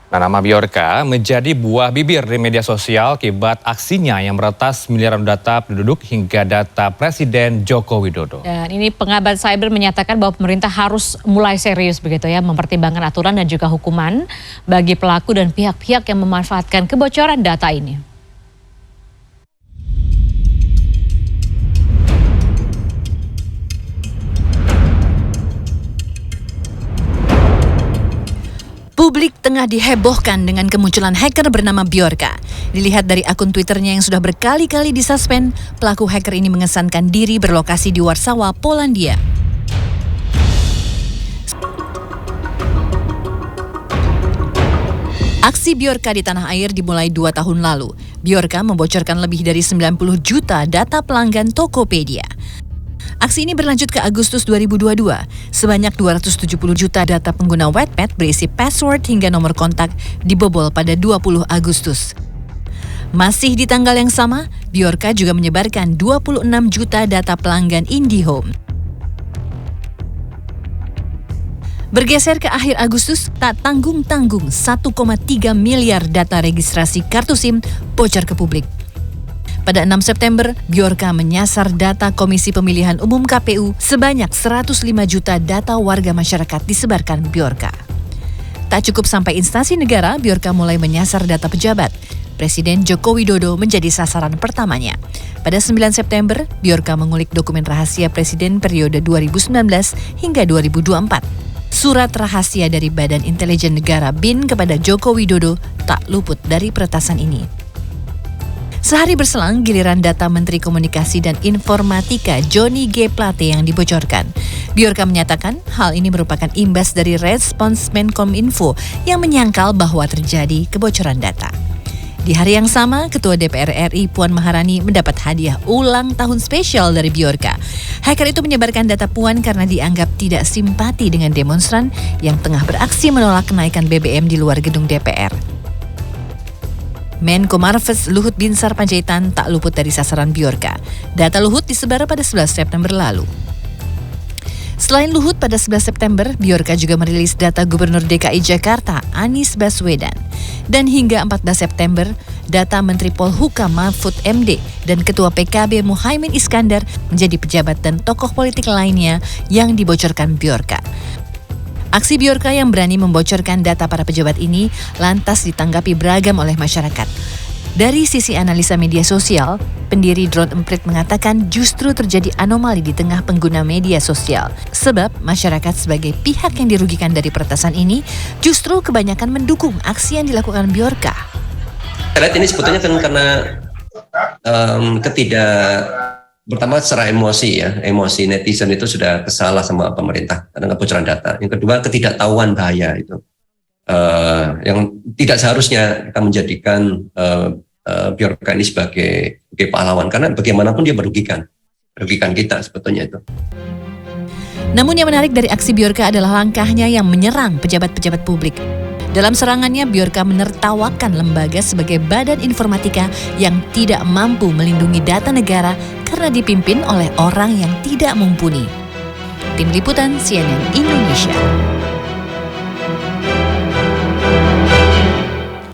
Nah, nama Bjorka menjadi buah bibir di media sosial akibat aksinya yang meretas miliaran data penduduk hingga data Presiden Joko Widodo. Dan ini pengamat cyber menyatakan bahwa pemerintah harus mulai serius begitu ya, mempertimbangkan aturan dan juga hukuman bagi pelaku dan pihak-pihak yang memanfaatkan kebocoran data ini. Publik tengah dihebohkan dengan kemunculan hacker bernama Bjorka. Dilihat dari akun Twitternya yang sudah berkali-kali disuspend, pelaku hacker ini mengesankan diri berlokasi di Warsawa, Polandia. Aksi Bjorka di tanah air dimulai 2 tahun lalu. Bjorka membocorkan lebih dari 90 juta data pelanggan Tokopedia. Aksi ini berlanjut ke Agustus 2022. Sebanyak 270 juta data pengguna Wattpad berisi password hingga nomor kontak dibobol pada 20 Agustus. Masih di tanggal yang sama, Bjorka juga menyebarkan 26 juta data pelanggan IndiHome. Bergeser ke akhir Agustus, tak tanggung-tanggung 1,3 miliar data registrasi kartu SIM bocor ke publik. Pada 6 September, Bjorka menyasar data Komisi Pemilihan Umum KPU sebanyak 105 juta data warga masyarakat disebarkan Bjorka. Tak cukup sampai instansi negara, Bjorka mulai menyasar data pejabat. Presiden Joko Widodo menjadi sasaran pertamanya. Pada 9 September, Bjorka mengulik dokumen rahasia Presiden periode 2019 hingga 2024. Surat rahasia dari Badan Intelijen Negara BIN kepada Joko Widodo tak luput dari peretasan ini. Sehari berselang, giliran data Menteri Komunikasi dan Informatika Johnny G. Plate yang dibocorkan. Bjorka menyatakan hal ini merupakan imbas dari respons Menkominfo yang menyangkal bahwa terjadi kebocoran data. Di hari yang sama, Ketua DPR RI Puan Maharani mendapat hadiah ulang tahun spesial dari Bjorka. Hacker itu menyebarkan data Puan karena dianggap tidak simpati dengan demonstran yang tengah beraksi menolak kenaikan BBM di luar gedung DPR. Menko Marves Luhut Binsar Panjaitan tak luput dari sasaran Bjorka. Data Luhut disebar pada 11 September lalu. Selain Luhut, pada 11 September, Bjorka juga merilis data Gubernur DKI Jakarta, Anies Baswedan. Dan hingga 14 September, data Menteri Polhukam Mahfud MD dan Ketua PKB Muhaimin Iskandar menjadi pejabat dan tokoh politik lainnya yang dibocorkan Bjorka. Aksi Bjorka yang berani membocorkan data para pejabat ini lantas ditanggapi beragam oleh masyarakat. Dari sisi analisa media sosial, pendiri Drone Emprit mengatakan justru terjadi anomali di tengah pengguna media sosial. Sebab masyarakat sebagai pihak yang dirugikan dari peretasan ini justru kebanyakan mendukung aksi yang dilakukan Bjorka. Saya lihat ini sebetulnya kan karena pertama secara emosi ya, emosi netizen itu sudah kesalah sama pemerintah karena kebocoran data. Yang kedua ketidaktahuan bahaya itu, yang tidak seharusnya kita menjadikan Bjorka ini sebagai pahlawan karena bagaimanapun dia merugikan kita sebetulnya itu. Namun yang menarik dari aksi Bjorka adalah langkahnya yang menyerang pejabat-pejabat publik. Dalam serangannya, Bjorka menertawakan lembaga sebagai badan informatika yang tidak mampu melindungi data negara karena dipimpin oleh orang yang tidak mumpuni. Tim Liputan CNN Indonesia.